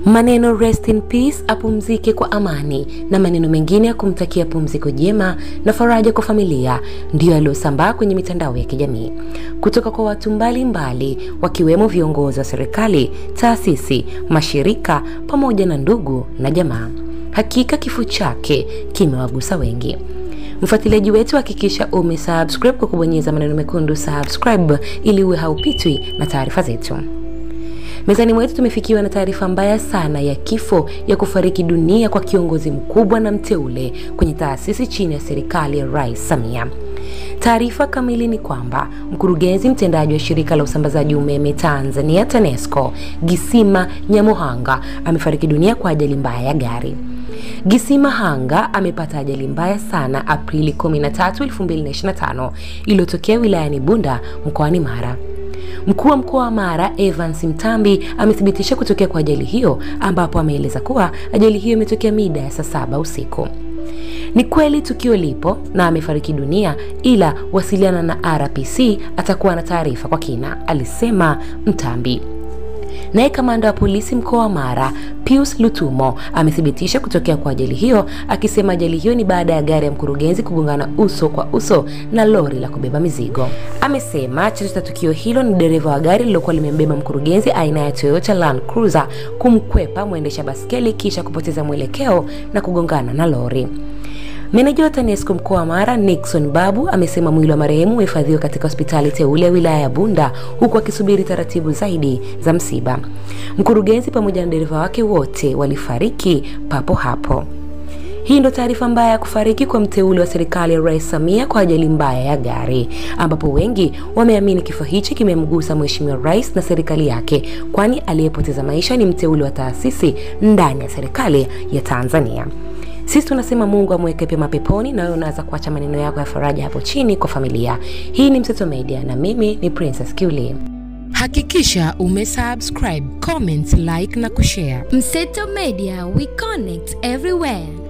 Maneno rest in peace, apumzike kwa amani, na maneno mengine ya kumtakia pumziko jema na faraja kwa familia ndio yaliyosambaa kwenye mitandao ya kijamii kutoka kwa watu mbalimbali, wakiwemo viongozi wa serikali, taasisi, mashirika pamoja na ndugu na jamaa. Hakika kifo chake kimewagusa wengi. Mfuatiliaji wetu, hakikisha umesubscribe kwa kubonyeza maneno mekundu subscribe ili uwe haupitwi na taarifa zetu. Mezani mwetu tumefikiwa na taarifa mbaya sana ya kifo ya kufariki dunia kwa kiongozi mkubwa na mteule kwenye taasisi chini ya serikali ya Rais Samia. Taarifa kamili ni kwamba mkurugenzi mtendaji wa shirika la usambazaji umeme Tanzania TANESCO, Gisima Nyamohanga, amefariki dunia kwa ajali mbaya ya gari. Gisima Hanga amepata ajali mbaya sana Aprili 13, 2025 iliyotokea wilayani Bunda mkoani Mara. Mkuu wa mkoa wa Mara Evans Mtambi amethibitisha kutokea kwa ajali hiyo, ambapo ameeleza kuwa ajali hiyo imetokea mida ya saa 7 usiku. Ni kweli tukio lipo na amefariki dunia, ila wasiliana na RPC atakuwa na taarifa kwa kina, alisema Mtambi. Naye kamanda wa polisi mkoa wa Mara Pius Lutumo amethibitisha kutokea kwa ajali hiyo, akisema ajali hiyo ni baada ya gari ya mkurugenzi kugongana uso kwa uso na lori la kubeba mizigo. Amesema chanzo cha tukio hilo ni dereva wa gari lilokuwa limembeba mkurugenzi aina ya Toyota Land Cruiser kumkwepa mwendesha baskeli kisha kupoteza mwelekeo na kugongana na lori. Meneja wa TANESCO mkoa wa Mara Nixon Babu amesema mwili wa marehemu umehifadhiwa katika hospitali teule ya wilaya ya Bunda, huku akisubiri taratibu zaidi za msiba. Mkurugenzi pamoja na dereva wake wote walifariki papo hapo. Hii ndo taarifa mbaya ya kufariki kwa mteule wa serikali ya Rais Samia kwa ajali mbaya ya gari, ambapo wengi wameamini kifo hichi kimemgusa Mheshimiwa Rais na serikali yake, kwani aliyepoteza maisha ni mteule wa taasisi ndani ya serikali ya Tanzania. Sisi tunasema Mungu amweke pema peponi, na wewe unaweza kuacha maneno yako ya faraja hapo chini kwa familia. Hii ni Mseto Media na mimi ni Princess Kiuli. Hakikisha umesubscribe, comment, like na kushare. Mseto Media, we connect everywhere.